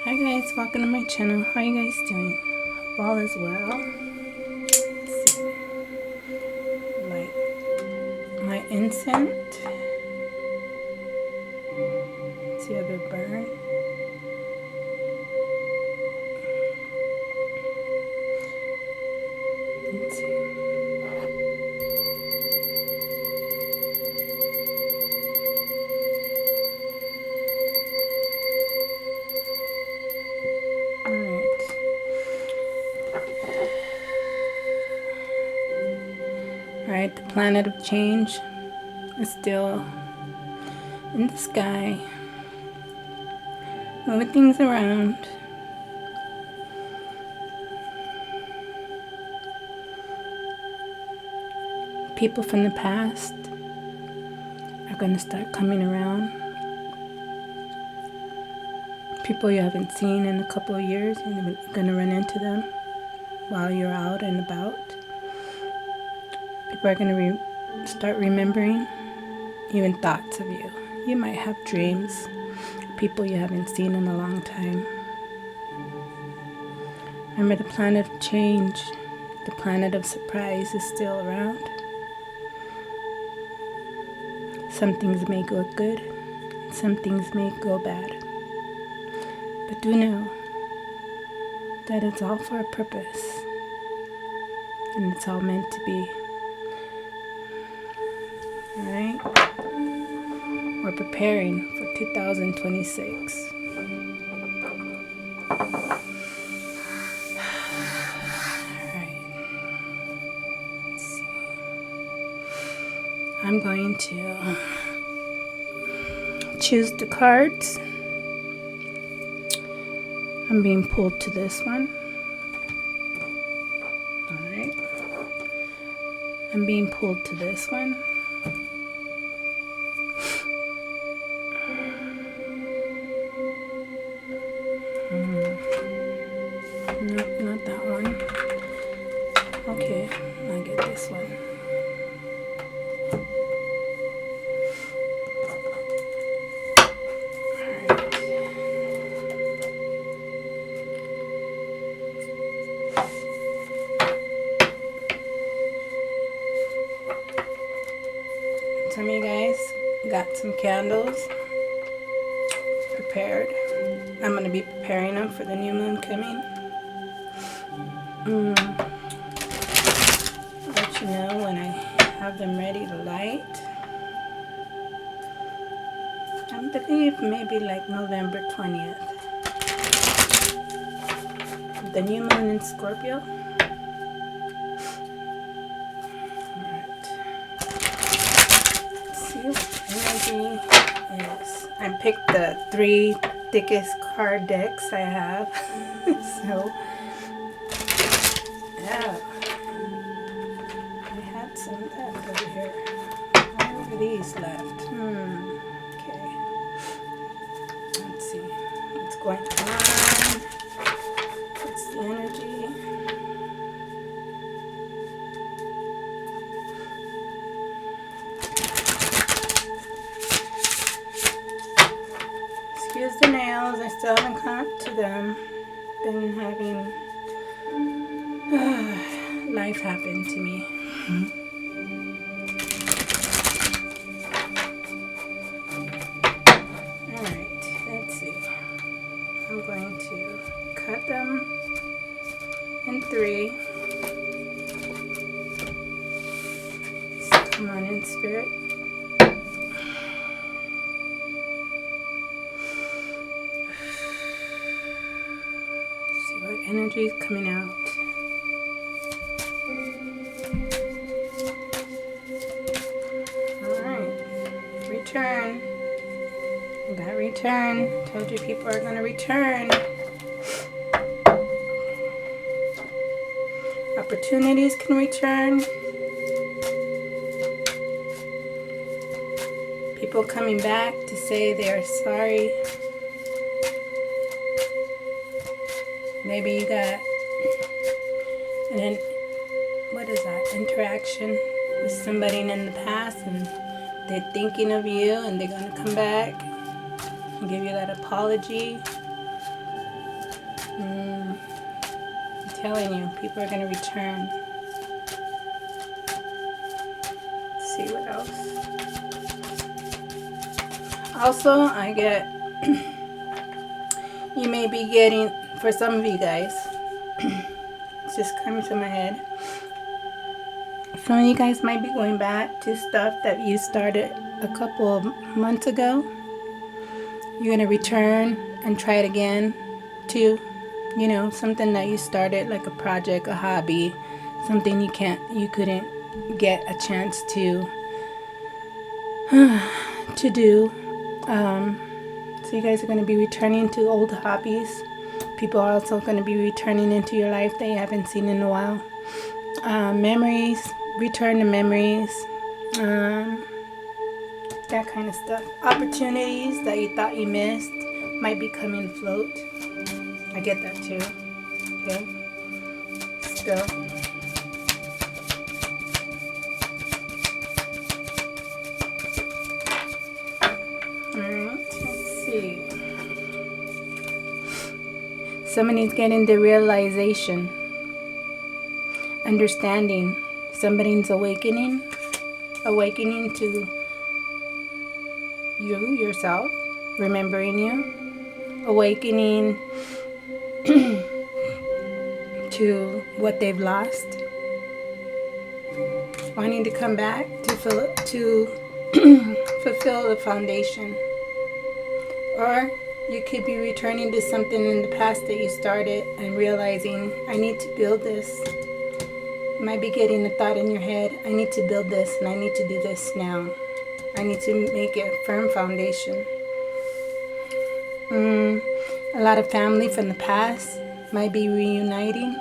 Hi guys, welcome to my channel. How you guys doing? Hope all is well. Let's see. Light my incense. See how they burn. Let's see. Alright, the planet of change is still in the sky, moving things around. People from the past are going to start coming around. People you haven't seen in a couple of years, you're going to run into them while you're out and about. People are going to start remembering even thoughts of you. You might have dreams, people you haven't seen in a long time. Remember, the planet of change, the planet of surprise is still around. Some things may go good, some things may go bad. But do know that it's all for a purpose, and it's all meant to be. Alright? We're preparing for 2026. Alright. Let's see. I'm going to choose the cards. I'm being pulled to this one. Alright. I'm being pulled to this one. Nope, not that one. Okay, I'll get this one. Some of you guys got some candles prepared. I'm going to be preparing them for the new moon coming. Let you know when I have them ready to light. I believe maybe like November 20th. The new moon in Scorpio. Energy is, I picked the 3 thickest card decks I have. So yeah, I had some left over here. How are these left? Okay, let's see what's going on. What's the energy? Excuse the nails, I still haven't caught to them. Been having life happen to me. Alright, let's see. I'm going to cut them in 3. Come on in, Spirit. What energy is coming out? Alright. Return. You gotta return. Told you people are gonna return. Opportunities can return. People coming back to say they are sorry. Maybe you got interaction with somebody in the past and they're thinking of you and they're going to come back and give you that apology. I'm telling you, people are going to return. Let's see what else. Also, I get, you may be getting, for some of you guys, it's just coming to my head. Some of you guys might be going back to stuff that you started a couple of months ago. You're going to return and try it again too. You know, something that you started, like a project, a hobby, something you couldn't get a chance to do. So you guys are going to be returning to old hobbies. People are also going to be returning into your life that you haven't seen in a while. Memories, return to memories, that kind of stuff. Opportunities that you thought you missed might be coming afloat. I get that too. Okay. Still. Alright, let's see. Somebody's getting the realization, understanding. Somebody's awakening to you, yourself, remembering you, awakening to what they've lost, wanting to come back to fulfill the foundation. Or you could be returning to something in the past that you started and realizing, I need to build this. You might be getting a thought in your head, I need to build this and I need to do this now. I need to make it a firm foundation. A lot of family from the past might be reuniting.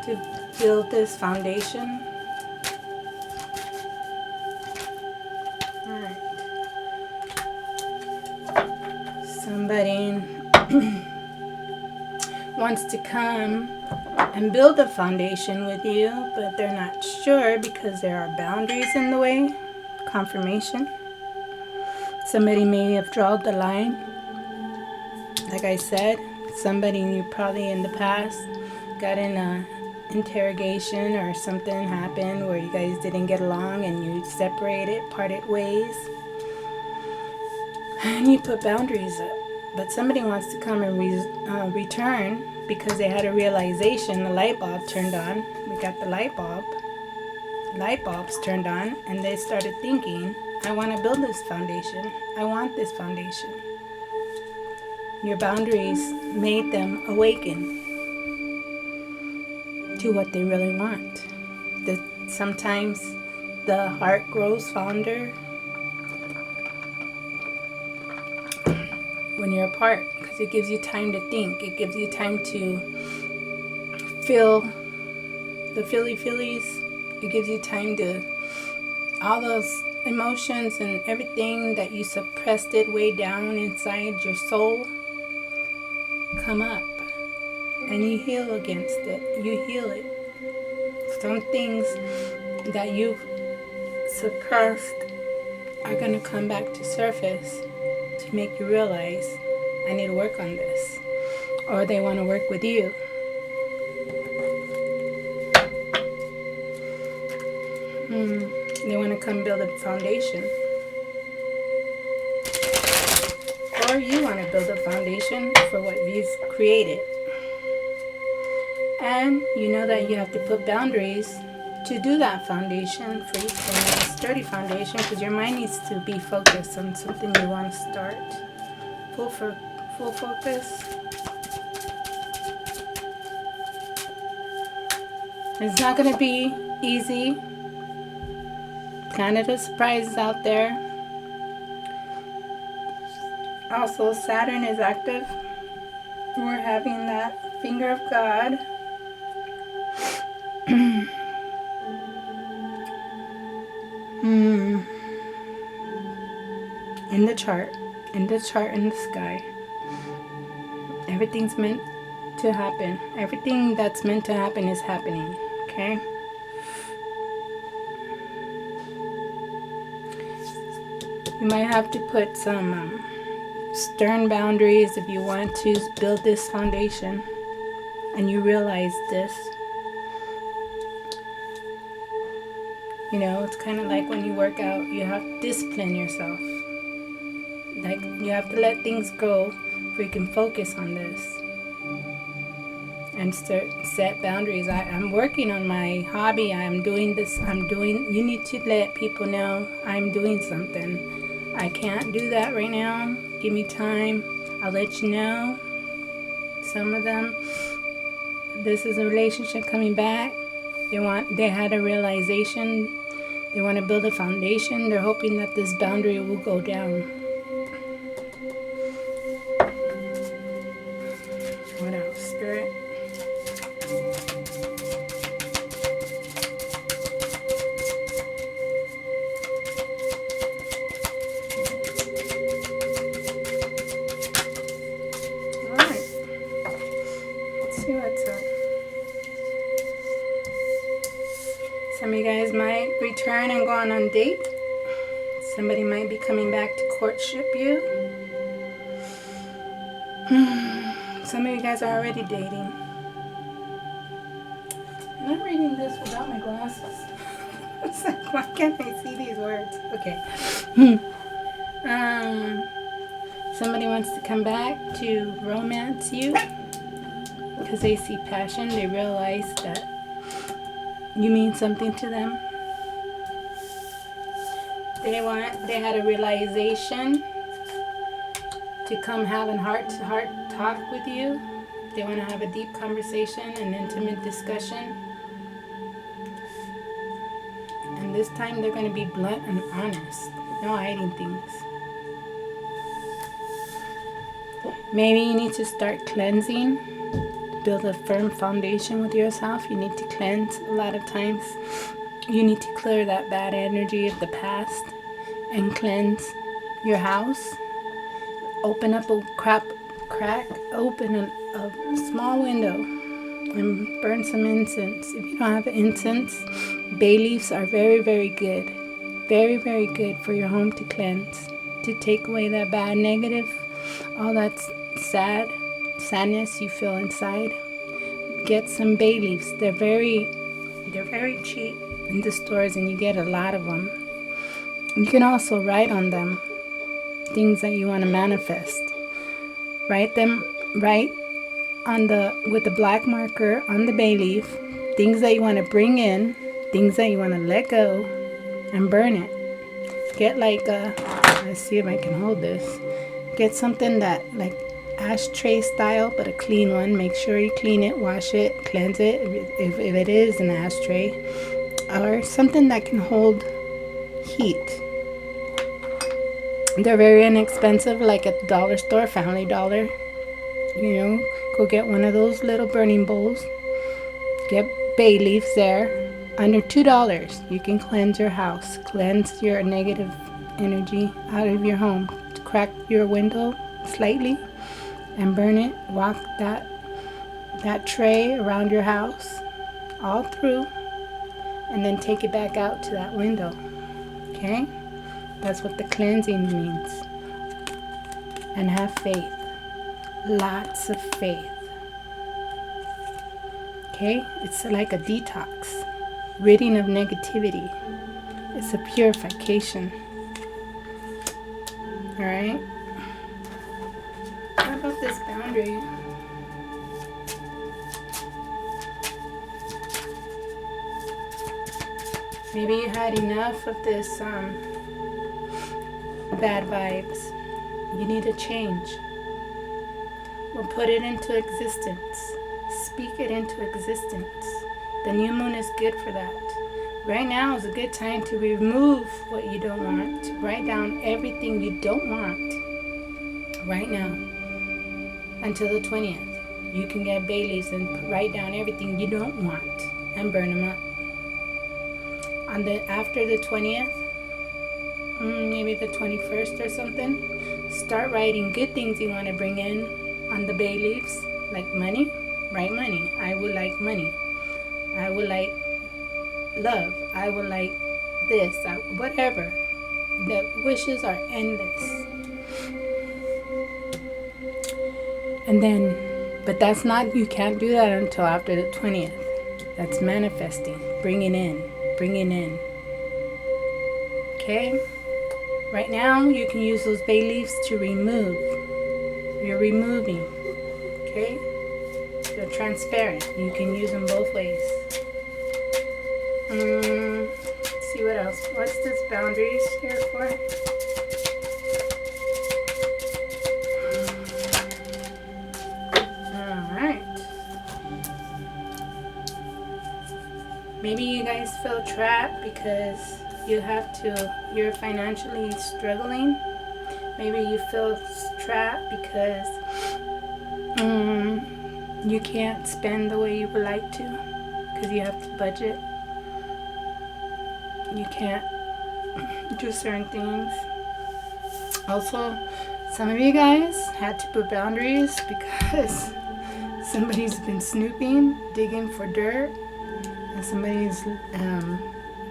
To build this foundation. Alright. Somebody wants to come and build a foundation with you, but they're not sure because there are boundaries in the way. Confirmation. Somebody may have drawn the line. Like I said, somebody you probably in the past got in a interrogation or something happened where you guys didn't get along and you separated, parted ways, and you put boundaries up. But somebody wants to come and return because they had a realization, the light bulb turned on. We got the light bulbs turned on, and they started thinking, I want to build this foundation. I want this foundation. Your boundaries made them awaken to what they really want. Sometimes the heart grows fonder when you're apart, because it gives you time to think. It gives you time to feel the feelies. It gives you time to, all those emotions and everything that you suppressed it way down inside your soul come up, and you heal against it. You heal it. Some things that you suppressed are going to come back to surface to make you realize, I need to work on this. Or they want to work with you. They want to come build a foundation. Or you want to build a foundation for what you've created. And you know that you have to put boundaries to do that foundation for you to make a sturdy foundation, because your mind needs to be focused on something you want to start. Full focus. It's not going to be easy. Kind of a surprise out there. Also, Saturn is active. We're having that finger of God. In the chart, in the sky. Everything's meant to happen. Everything that's meant to happen is happening. Okay? You might have to put some stern boundaries if you want to build this foundation and you realize this. You know, it's kind of like when you work out, you have to discipline yourself. Like, you have to let things go so you can focus on this and set boundaries. I'm working on my hobby. I'm doing this. You need to let people know I'm doing something. I can't do that right now. Give me time. I'll let you know. Some of them, this is a relationship coming back. They had a realization. They want to build a foundation. They're hoping that this boundary will go down. What else, Spirit? Alright. Let's see what's up. Some of you guys might return and go on a date. Somebody might be coming back to courtship you. Some of you guys are already dating. And I'm reading this without my glasses. It's like, why can't I see these words? Okay. Somebody wants to come back to romance you because they see passion. They realize that you mean something to them. They had a realization to come have a heart-to-heart talk with you. They want to have a deep conversation, an intimate discussion. And this time they're going to be blunt and honest. No hiding things. Maybe you need to start cleansing. Build a firm foundation with yourself. You need to cleanse a lot of times. You need to clear that bad energy of the past and cleanse your house. Open up a crack, open a small window and burn some incense. If you don't have incense, bay leaves are very, very good. Very, very good for your home to cleanse, to take away that bad negative, all that sadness you feel inside. Get some bay leaves. They're very cheap in the stores, and you get a lot of them. You can also write on them things that you want to manifest. Write with the black marker on the bay leaf, things that you want to bring in, things that you want to let go, and burn it. Get like let's see if I can hold this. Get something that like ashtray style, but a clean one. Make sure you clean it, wash it, cleanse it if it is an ashtray, or something that can hold heat. They're very inexpensive, like at the dollar store, Family Dollar. You know, go get one of those little burning bowls. Get bay leaves there. Under $2, you can cleanse your house, cleanse your negative energy out of your home. Crack your window slightly and burn it. Walk that tray around your house all through, and then take it back out to that window. Okay? That's what the cleansing means. And have faith. Lots of faith. Okay? It's like a detox. Ridding of negativity. It's a purification. Alright? What about this boundary? Maybe you had enough of this bad vibes. You need a change. Well, put it into existence. Speak it into existence. The new moon is good for that. Right now is a good time to remove what you don't want. To write down everything you don't want. Right now. Until the 20th. You can get bay leaves and write down everything you don't want. And burn them up. After the 20th, maybe the 21st or something, start writing good things you want to bring in on the bay leaves, like money. Write money. I would like money. I would like love. I would like this. Whatever. the wishes are endless. And then, but that's not, you can't do that until after the 20th. That's manifesting, bringing in. Okay? Right now, you can use those bay leaves to remove. You're removing. Okay? They're transparent. You can use them both ways. Let's see what else. What's this boundaries here for? Alright. Maybe you guys feel trapped because you're financially struggling. Maybe you feel trapped because you can't spend the way you would like to because you have to budget. You can't do certain things. Also, some of you guys had to put boundaries because somebody's been snooping, digging for dirt, and somebody's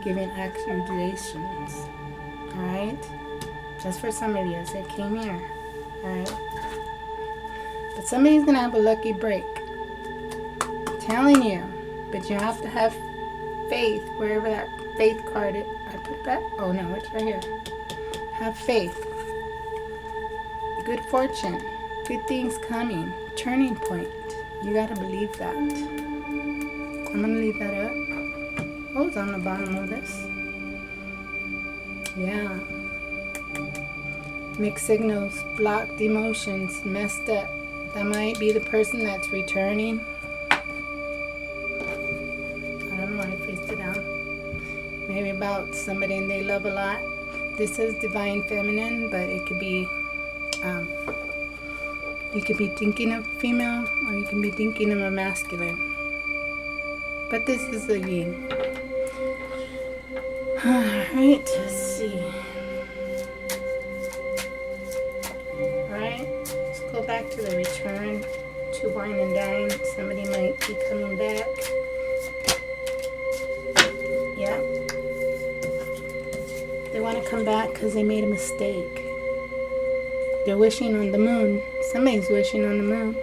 giving accusations. Alright? Just for some of you, as it came here. Alright? But somebody's gonna have a lucky break. I'm telling you. But you have to have faith wherever that faith card is. I put that? Oh no, it's right here. Have faith. Good fortune. Good things coming. Turning point. You gotta believe that. I'm gonna leave that up. Oh, it's on the bottom of this. Yeah. Mixed signals. Blocked emotions. Messed up. That might be the person that's returning. I don't know why I faced it down. Maybe about somebody and they love a lot. This is divine feminine, but it could be, you could be thinking of female or you can be thinking of a masculine. But this is the yin. Alright, let's see. Alright, let's go back to the return to wine and dine. Somebody might be coming back. Yeah. They want to come back because they made a mistake. They're wishing on the moon. Somebody's wishing on the moon.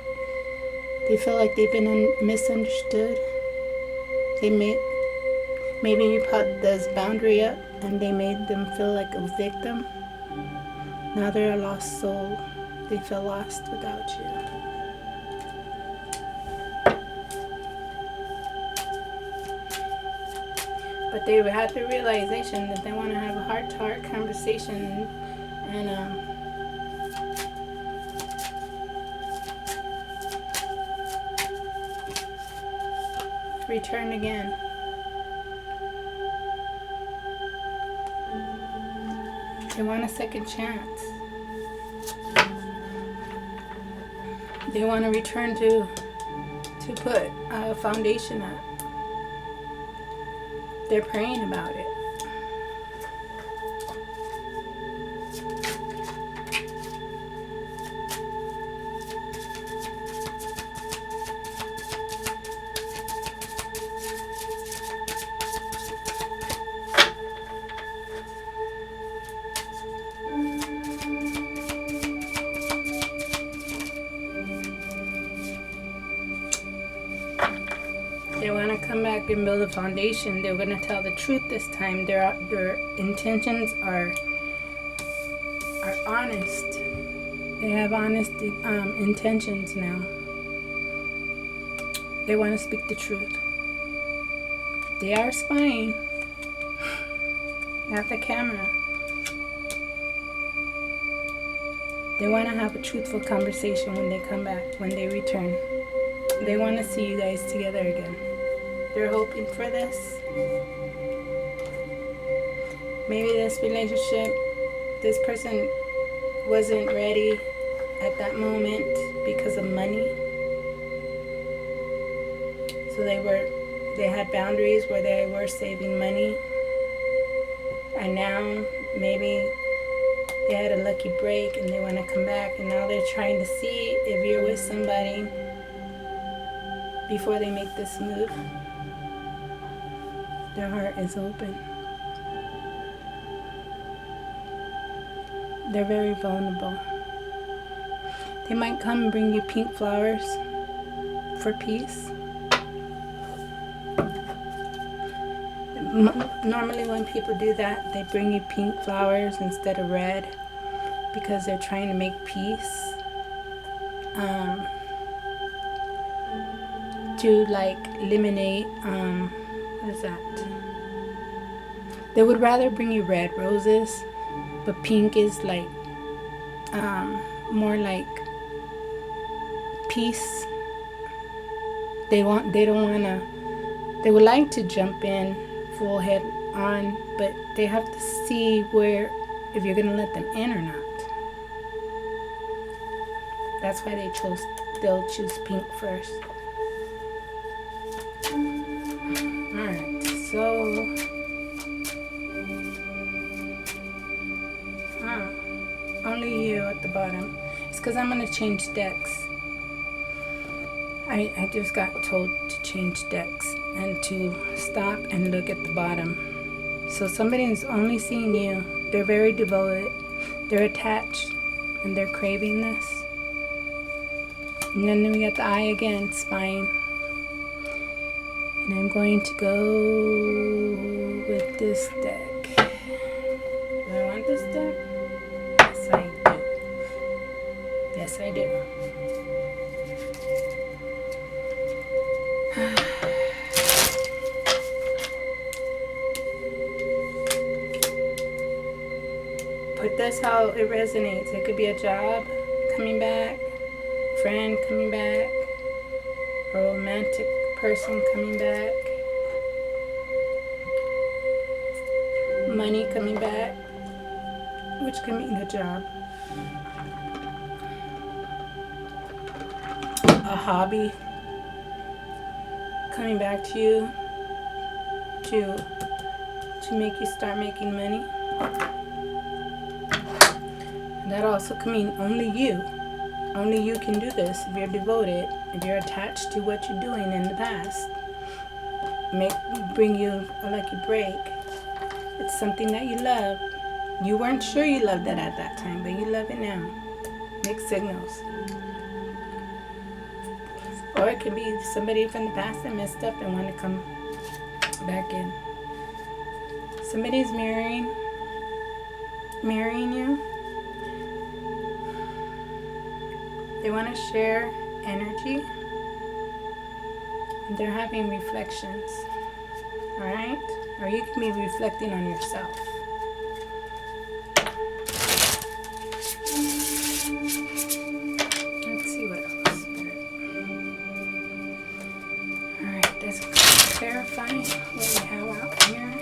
They feel like they've been misunderstood. Maybe you put this boundary up and they made them feel like a victim. Now they're a lost soul. They feel lost without you. But they had the realization that they want to have a heart-to-heart conversation and return again. They want a second chance. They want to return to put a foundation up. They're praying about it. They want to come back and build a foundation. They're going to tell the truth this time. Their intentions are honest. They have honest intentions now. They want to speak the truth. They are spying at the camera. They want to have a truthful conversation when they come back, when they return. They want to see you guys together again. They're hoping for this. Maybe this relationship, this person wasn't ready at that moment because of money. So they had boundaries where they were saving money. And now maybe they had a lucky break and they want to come back, and now they're trying to see if you're with somebody before they make this move. Their heart is open. They're very vulnerable. They might come and bring you pink flowers for peace. Normally when people do that, they bring you pink flowers instead of red because they're trying to make peace. To like eliminate, what is that? They would rather bring you red roses, but pink is like, more like peace. They would like to jump in full head on, but they have to see if you're gonna let them in or not. That's why they'll choose pink first. Alright, so only you at the bottom. It's because I'm gonna change decks. I just got told to change decks and to stop and look at the bottom. So somebody's only seeing you. They're very devoted. They're attached and they're craving this. And then we got the eye again, spine. And I'm going to go with this deck. Do I want this deck? Yes, I do. Yes, I do. Put this how it resonates. It could be a job coming back, friend coming back, a romantic person coming back, money coming back, which can mean a job, a hobby coming back to you to make you start making money. And that also can mean only you can do this if you're devoted, if you're attached to what you're doing in the past. Bring you a lucky break. It's something that you love. You weren't sure you loved it at that time, but you love it now. Mixed signals. Or it could be somebody from the past that messed up and want to come back in. Somebody's marrying you. They want to share energy. And they're having reflections. Alright? Or you can be reflecting on yourself. Let's see what else. Alright, let's clarify what we have out here.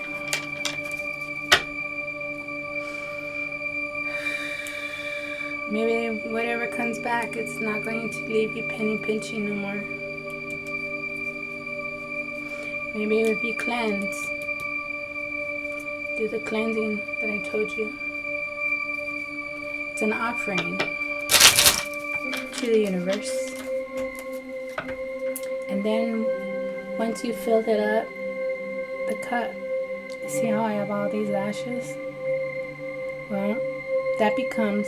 Maybe whatever comes back, it's not going to leave you penny pinching no more. Maybe if you cleanse, do the cleansing that I told you. It's an offering to the universe. And then once you filled it up, the cup, you see how I have all these ashes? Well, that becomes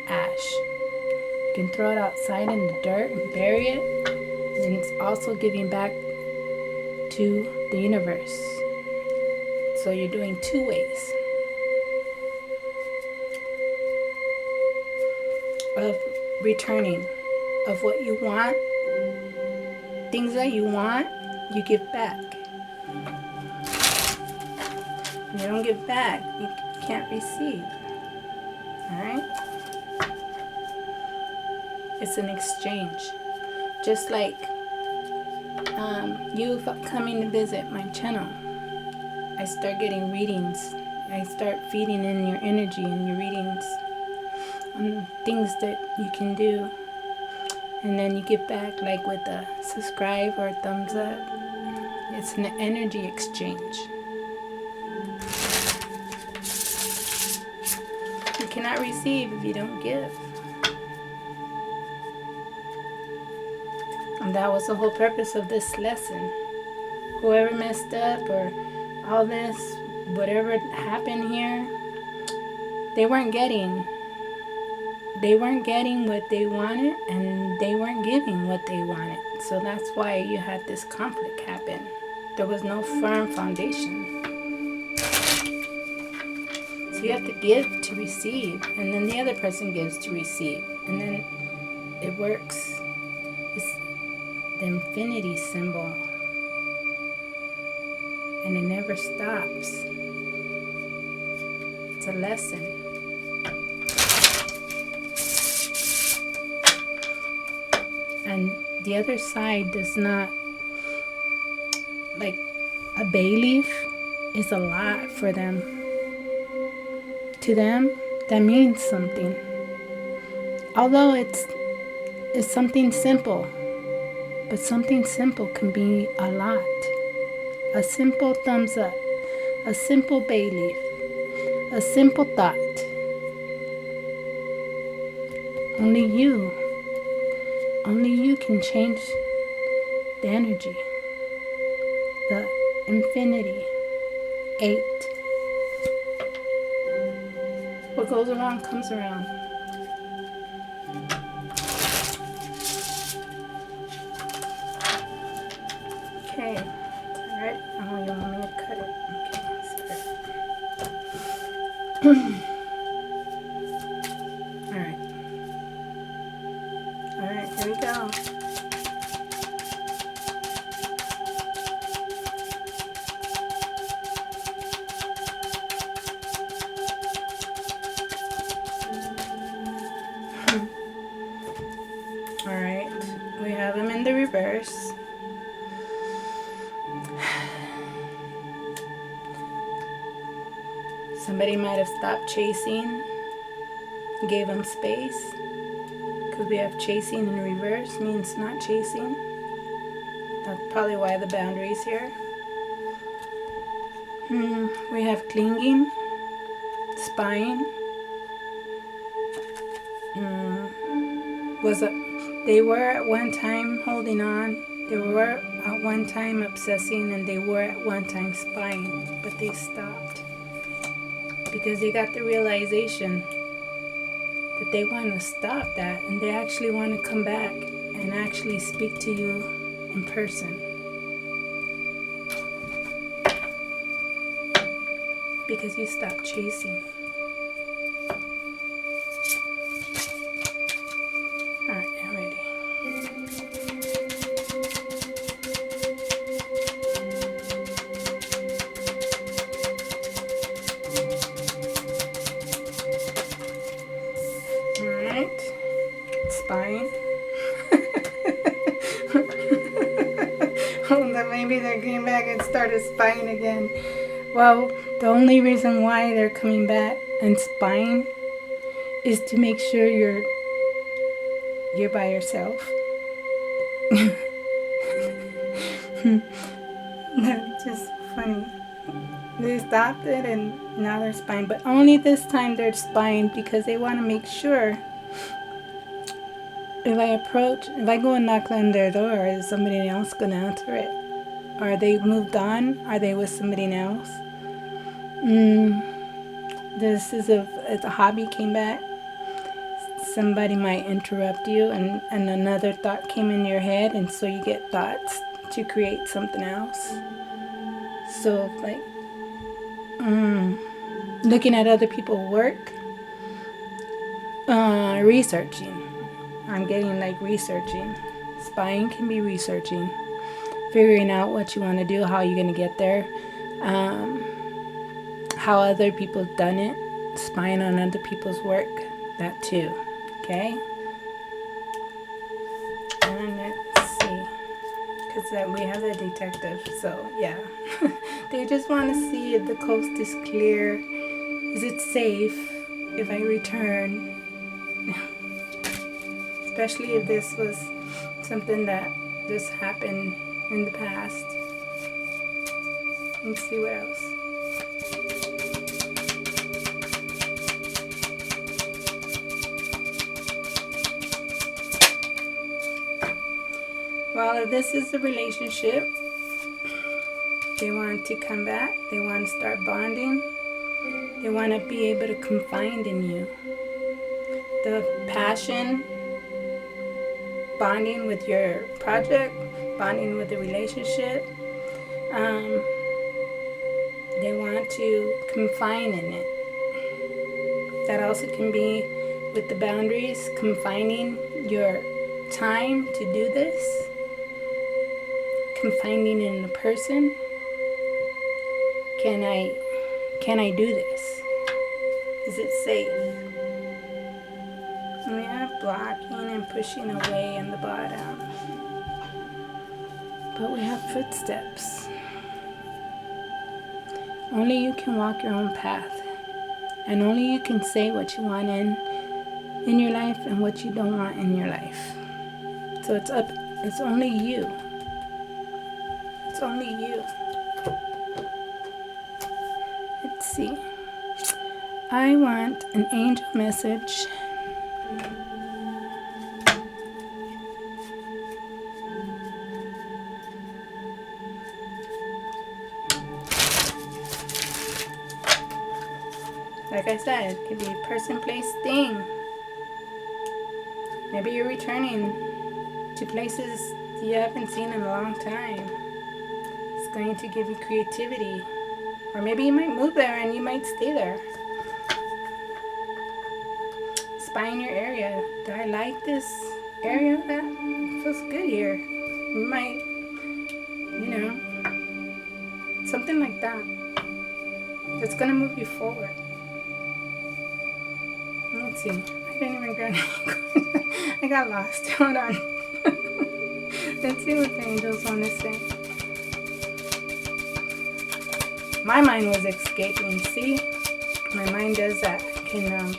ash. You can throw it outside in the dirt and bury it. And it's also giving back to the universe. So you're doing two ways of returning of what you want. Things that you want, you give back. When you don't give back, you can't receive. Alright? It's an exchange. Just like you coming to visit my channel. I start getting readings. I start feeding in your energy and your readings on things that you can do. And then you get back like with a subscribe or a thumbs up. It's an energy exchange. You cannot receive if you don't give. And that was the whole purpose of this lesson. Whoever messed up or all this, whatever happened here, they weren't getting they weren't getting what they wanted and they weren't giving what they wanted. So that's why you had this conflict happen. There was no firm foundation. So you have to give to receive, and then the other person gives to receive, and then it works. It's the infinity symbol, and it never stops. It's a lesson. And the other side does not, like, a bay leaf is a lot for them. To them, that means something. Although it's something simple, but something simple can be a lot. A simple thumbs up, a simple bay leaf, a simple thought. Only you can change the energy, the infinity. 8. What goes around comes around. Okay, alright. Oh, you want me to cut it? Okay, alright. Alright, here we go. Alright, we have them in the reverse. Somebody might have stopped chasing, gave them space, because we have chasing in reverse means not chasing. That's probably why the boundaries here. We have clinging, spying. They were at one time holding on, they were at one time obsessing, and they were at one time spying, but they stopped because they got the realization that they want to stop that, and they actually want to come back and actually speak to you in person, because you stopped chasing. Spying. Maybe they came back and started spying again. Well, the only reason why they're coming back and spying is to make sure you're by yourself. That's just funny. They stopped it and now they're spying, but only this time they're spying because they want to make sure. If I go and knock on their door, is somebody else going to answer it? Are they moved on? Are they with somebody else? This is if a hobby came back. Somebody might interrupt you and another thought came in your head, and so you get thoughts to create something else. So, like, looking at other people's work, researching. I'm getting like researching. Spying can be researching. Figuring out what you want to do, how you're going to get there. How other people have done it. Spying on other people's work. That too. Okay? And let's see. Because we have a detective. So, yeah. They just want to see if the coast is clear. Is it safe if I return? Especially if this was something that just happened in the past. Let's see what else. Well, if this is a relationship, they want to come back. They want to start bonding. They want to be able to confide in you. the passion, bonding with your project, bonding with the relationship. They want to confine in it. That also can be with the boundaries, confining your time to do this, confining in a person. Can I do this? Is it safe? We have blocking and pushing away in the bottom. But we have footsteps. Only you can walk your own path. And only you can say what you want in your life and what you don't want in your life. So it's only you. It's only you. Let's see. I want an angel message. Like I said, it could be person, place, thing. Maybe you're returning to places you haven't seen in a long time. It's going to give you creativity. Or maybe you might move there and you might stay there. Spying your area. Do I like this area? That feels good here. You might, something like that. That's going to move you forward. Let's see. I didn't even grab any. I got lost. Hold on. Let's see what the angels want to say. My mind was escaping. See? My mind does that. I can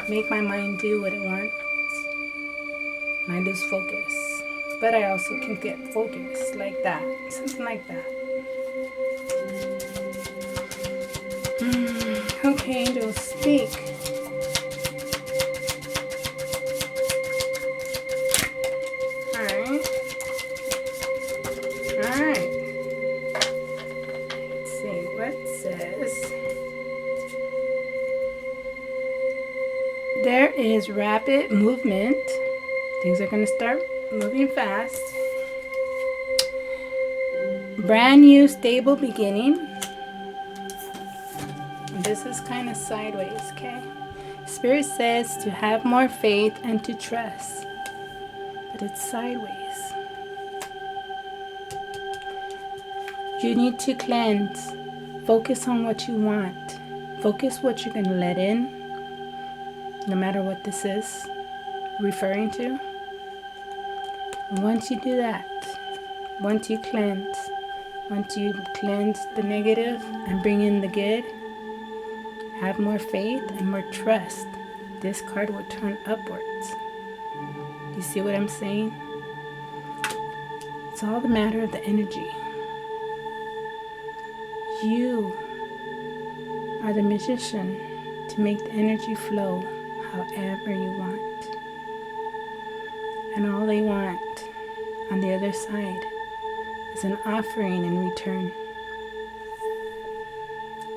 make my mind do what it wants. And I lose focus. But I also can get focused like that. Something like that. Okay, angels, speak. There is rapid movement. Things are going to start moving fast. Brand new stable beginning. This is kind of sideways, okay? Spirit says to have more faith and to trust. But it's sideways. You need to cleanse. Focus on what you want. Focus what you're going to let in. No matter what this is referring to. And once you do that, once you cleanse the negative and bring in the good, have more faith and more trust, this card will turn upwards. You see what I'm saying? It's all the matter of the energy. You are the magician to make the energy flow however you want. And all they want on the other side is an offering in return.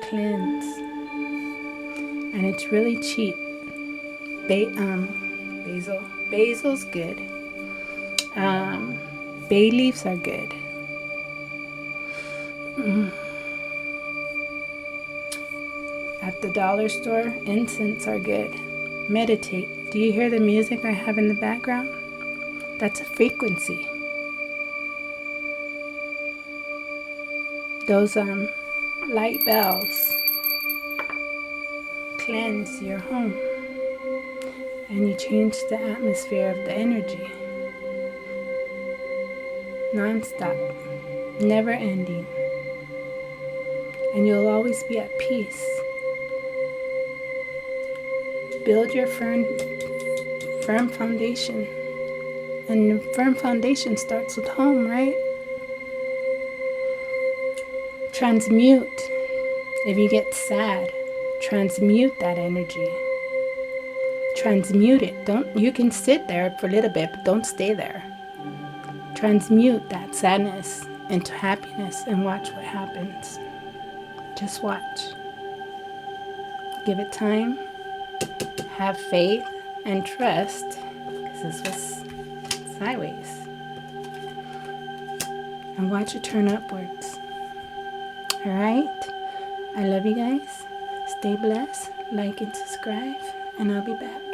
Cleanse. And it's really cheap. Basil. Basil's good. Bay leaves are good. At the dollar store, incense are good. Meditate. Do you hear the music I have in the background? That's a frequency. Those light bells cleanse your home. And you change the atmosphere of the energy. Non-stop. Never ending. And you'll always be at peace. Build your firm foundation. And the firm foundation starts with home, right? Transmute. If you get sad, transmute that energy. Transmute it. You can sit there for a little bit, but don't stay there. Transmute that sadness into happiness and watch what happens. Just watch. Give it time. Have faith and trust, because this was sideways. And watch it turn upwards. Alright? I love you guys. Stay blessed, like and subscribe, and I'll be back.